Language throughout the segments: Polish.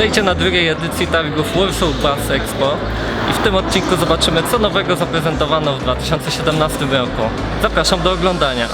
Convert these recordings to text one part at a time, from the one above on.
Witajcie na drugiej edycji targów Warsaw Bus Expo i w tym odcinku zobaczymy, co nowego zaprezentowano w 2017 roku. Zapraszam do oglądania.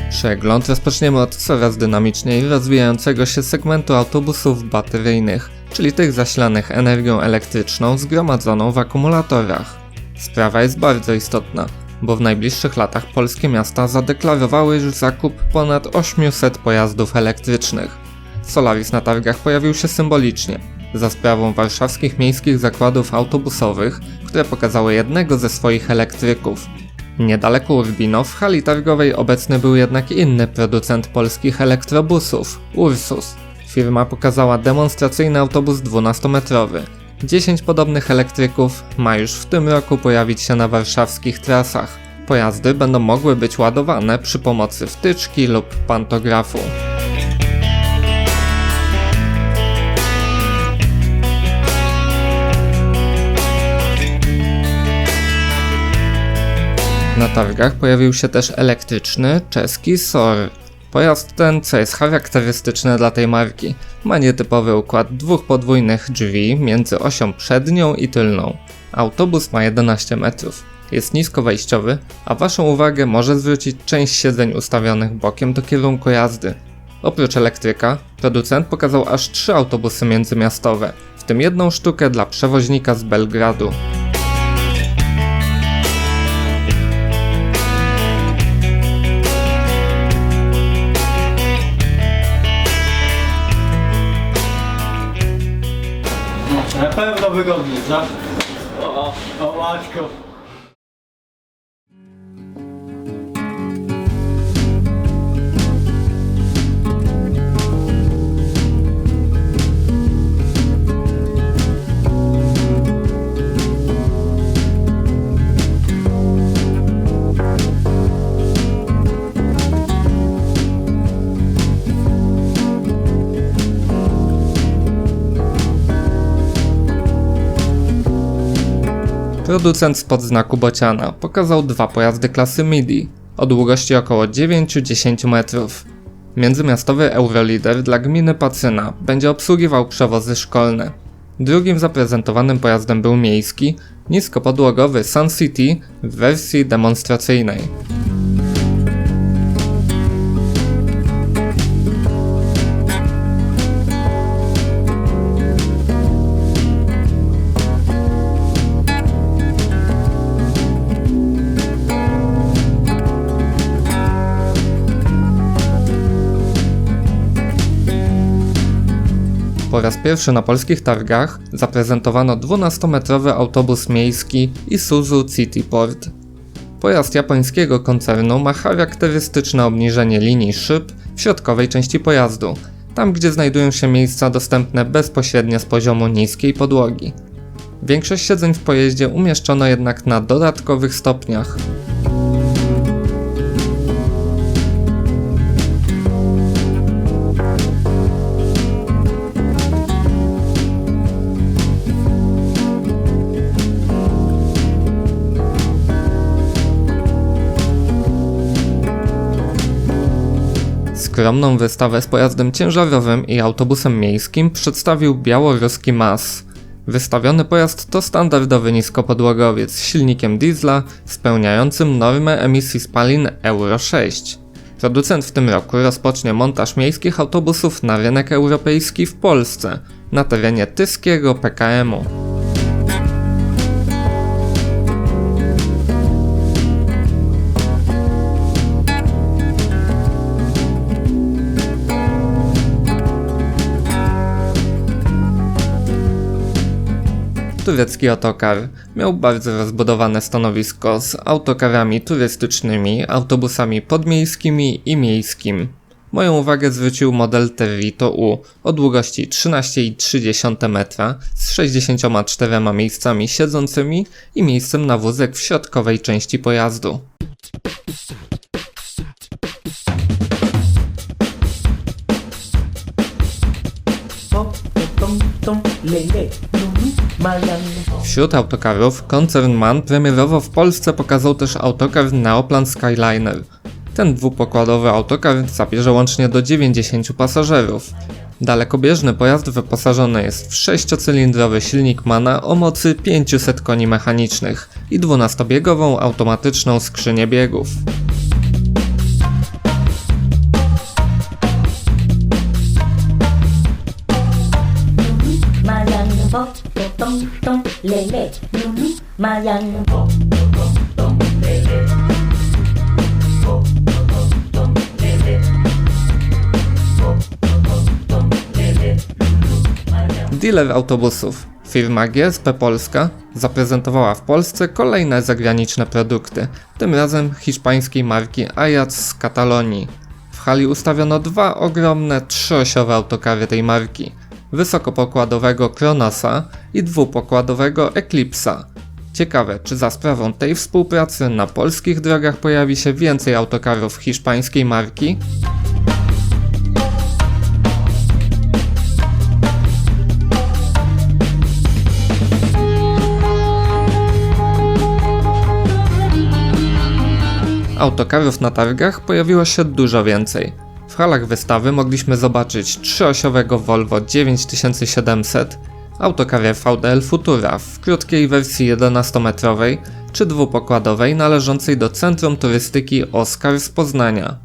Przegląd rozpoczniemy od coraz dynamiczniej rozwijającego się segmentu autobusów bateryjnych, czyli tych zasilanych energią elektryczną zgromadzoną w akumulatorach. Sprawa jest bardzo istotna, bo w najbliższych latach polskie miasta zadeklarowały już zakup ponad 800 pojazdów elektrycznych. Solaris na targach pojawił się symbolicznie, za sprawą warszawskich miejskich zakładów autobusowych, które pokazały jednego ze swoich elektryków. Niedaleko Urbino w hali targowej obecny był jednak inny producent polskich elektrobusów, Ursus. Firma pokazała demonstracyjny autobus 12-metrowy. 10 podobnych elektryków ma już w tym roku pojawić się na warszawskich trasach. Pojazdy będą mogły być ładowane przy pomocy wtyczki lub pantografu. Na targach pojawił się też elektryczny czeski SOR. Pojazd ten, co jest charakterystyczne dla tej marki, ma nietypowy układ dwóch podwójnych drzwi między osią przednią i tylną. Autobus ma 11 metrów. Jest niskowejściowy, a waszą uwagę może zwrócić część siedzeń ustawionych bokiem do kierunku jazdy. Oprócz elektryka, producent pokazał aż 3 autobusy międzymiastowe, w tym jedną sztukę dla przewoźnika z Belgradu. Na pewno wygodnie, co? O matko. Producent spod znaku bociana pokazał 2 pojazdy klasy MIDI o długości około 9-10 metrów. Międzymiastowy Eurolider dla gminy Pacyna będzie obsługiwał przewozy szkolne. Drugim zaprezentowanym pojazdem był miejski, niskopodłogowy Sun City w wersji demonstracyjnej. Po raz pierwszy na polskich targach zaprezentowano 12-metrowy autobus miejski Isuzu CityPort. Pojazd japońskiego koncernu ma charakterystyczne obniżenie linii szyb w środkowej części pojazdu, tam gdzie znajdują się miejsca dostępne bezpośrednio z poziomu niskiej podłogi. Większość siedzeń w pojeździe umieszczono jednak na dodatkowych stopniach. Skromną wystawę z pojazdem ciężarowym i autobusem miejskim przedstawił białoruski MAZ. Wystawiony pojazd to standardowy niskopodłogowiec z silnikiem diesla spełniającym normę emisji spalin Euro 6. Producent w tym roku rozpocznie montaż miejskich autobusów na rynek europejski w Polsce, na terenie tyskiego PKM-u. Turecki autokar miał bardzo rozbudowane stanowisko z autokarami turystycznymi, autobusami podmiejskimi i miejskim. Moją uwagę zwrócił model Territo U o długości 13,3 metra z 64 miejscami siedzącymi i miejscem na wózek w środkowej części pojazdu. Wśród autokarów koncern MAN premierowo w Polsce pokazał też autokar Neoplan Skyliner. Ten dwupokładowy autokar zabierze łącznie do 90 pasażerów. Dalekobieżny pojazd wyposażony jest w 6-cylindrowy silnik MANa o mocy 500 koni mechanicznych i 12-biegową automatyczną skrzynię biegów. Dealer autobusów, firma GSP Polska, zaprezentowała w Polsce kolejne zagraniczne produkty, tym razem hiszpańskiej marki Ajax z Katalonii. W hali ustawiono dwa ogromne, trzyosiowe autokary tej marki, wysokopokładowego Kronosa i dwupokładowego Eclipse'a. Ciekawe, czy za sprawą tej współpracy na polskich drogach pojawi się więcej autokarów hiszpańskiej marki? Autokarów na targach pojawiło się dużo więcej. W halach wystawy mogliśmy zobaczyć trzyosiowego Volvo 9700, autokarę VDL Futura w krótkiej wersji 11-metrowej czy dwupokładowej należącej do Centrum Turystyki Oscar z Poznania.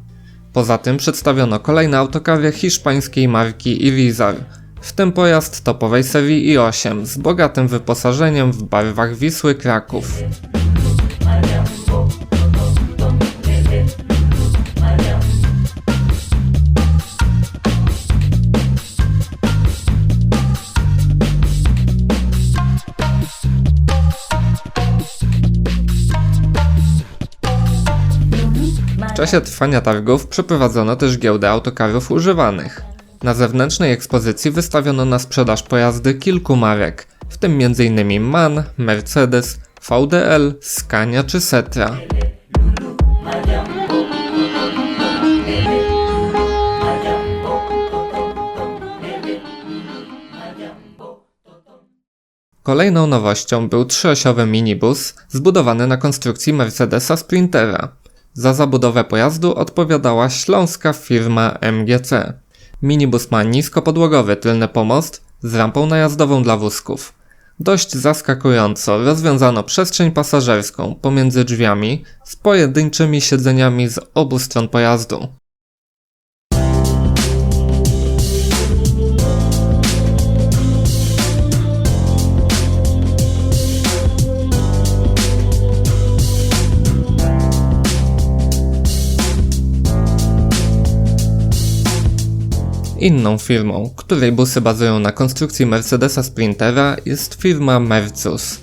Poza tym przedstawiono kolejne autokary hiszpańskiej marki Irizar, w tym pojazd topowej serii i8 z bogatym wyposażeniem w barwach Wisły Kraków. W czasie trwania targów przeprowadzono też giełdę autokarów używanych. Na zewnętrznej ekspozycji wystawiono na sprzedaż pojazdy kilku marek, w tym m.in. MAN, Mercedes, VDL, Scania czy Setra. Kolejną nowością był trzyosiowy minibus zbudowany na konstrukcji Mercedesa Sprintera. Za zabudowę pojazdu odpowiadała śląska firma MGC. Minibus ma niskopodłogowy tylny pomost z rampą najazdową dla wózków. Dość zaskakująco rozwiązano przestrzeń pasażerską pomiędzy drzwiami z pojedynczymi siedzeniami z obu stron pojazdu. Inną firmą, której busy bazują na konstrukcji Mercedesa Sprintera, jest firma Mercus.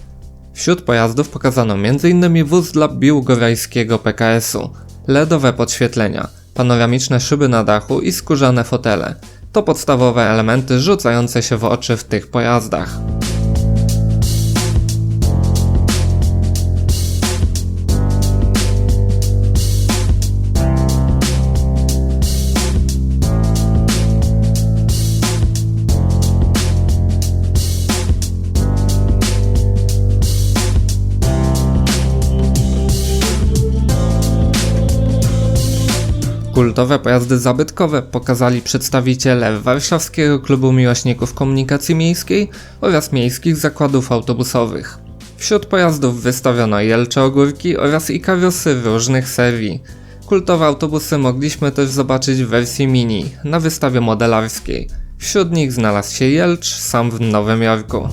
Wśród pojazdów pokazano m.in. wóz dla biłgorajskiego PKS-u, LEDowe podświetlenia, panoramiczne szyby na dachu i skórzane fotele. To podstawowe elementy rzucające się w oczy w tych pojazdach. Kultowe pojazdy zabytkowe pokazali przedstawiciele Warszawskiego Klubu Miłośników Komunikacji Miejskiej oraz miejskich zakładów autobusowych. Wśród pojazdów wystawiono Jelcze Ogórki oraz Ikarusy różnych serii. Kultowe autobusy mogliśmy też zobaczyć w wersji mini, na wystawie modelarskiej. Wśród nich znalazł się Jelcz sam w Nowym Jorku.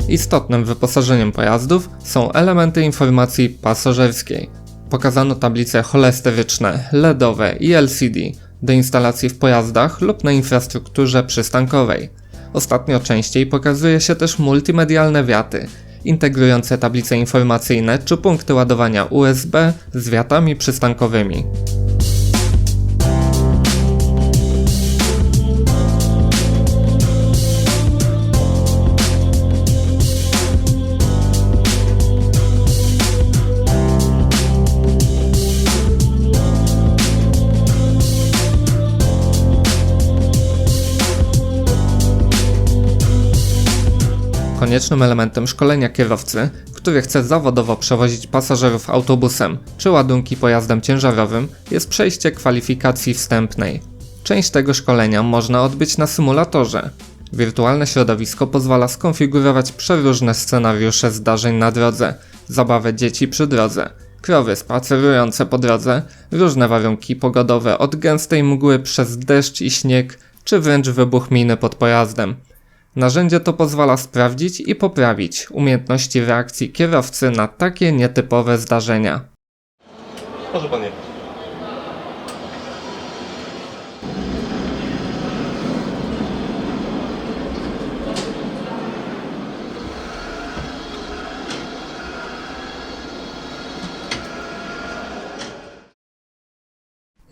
Istotnym wyposażeniem pojazdów są elementy informacji pasażerskiej. Pokazano tablice cholesteryczne, LEDowe i LCD do instalacji w pojazdach lub na infrastrukturze przystankowej. Ostatnio częściej pokazuje się też multimedialne wiaty, integrujące tablice informacyjne czy punkty ładowania USB z wiatami przystankowymi. Koniecznym elementem szkolenia kierowcy, który chce zawodowo przewozić pasażerów autobusem czy ładunki pojazdem ciężarowym, jest przejście kwalifikacji wstępnej. Część tego szkolenia można odbyć na symulatorze. Wirtualne środowisko pozwala skonfigurować przeróżne scenariusze zdarzeń na drodze, zabawę dzieci przy drodze, krowy spacerujące po drodze, różne warunki pogodowe od gęstej mgły przez deszcz i śnieg, czy wręcz wybuch miny pod pojazdem. Narzędzie to pozwala sprawdzić i poprawić umiejętności reakcji kierowcy na takie nietypowe zdarzenia. Może pan jechać.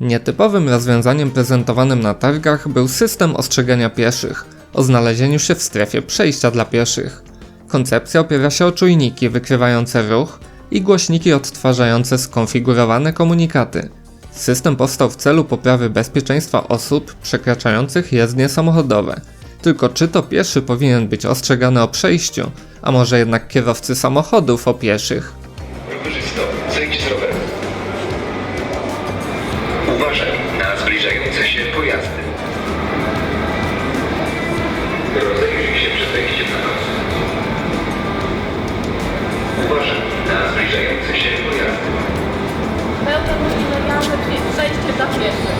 Nietypowym rozwiązaniem prezentowanym na targach był system ostrzegania pieszych o znalezieniu się w strefie przejścia dla pieszych. Koncepcja opiera się o czujniki wykrywające ruch i głośniki odtwarzające skonfigurowane komunikaty. System powstał w celu poprawy bezpieczeństwa osób przekraczających jezdnie samochodowe. Tylko czy to pieszy powinien być ostrzegany o przejściu, a może jednak kierowcy samochodów o pieszych? Rowerzysto, zejdź z roweru. Uważaj na zbliżające się pojazdy. Rozejrzyj się przed wejściem na pas. Uważaj na zbliżające się pojazdy. Pełne multimedialne, czyli przejście dla pieszych.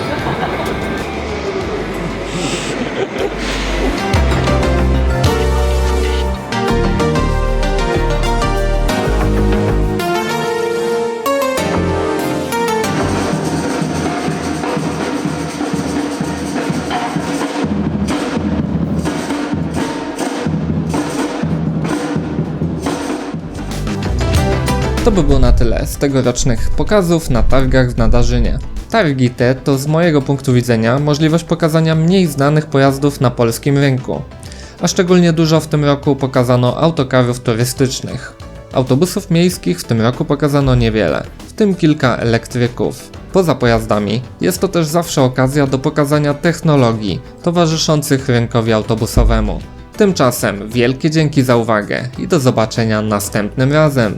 To by było na tyle z tegorocznych pokazów na targach w Nadarzynie. Targi te to z mojego punktu widzenia możliwość pokazania mniej znanych pojazdów na polskim rynku. A szczególnie dużo w tym roku pokazano autokarów turystycznych. Autobusów miejskich w tym roku pokazano niewiele, w tym kilka elektryków. Poza pojazdami jest to też zawsze okazja do pokazania technologii towarzyszących rynkowi autobusowemu. Tymczasem wielkie dzięki za uwagę i do zobaczenia następnym razem.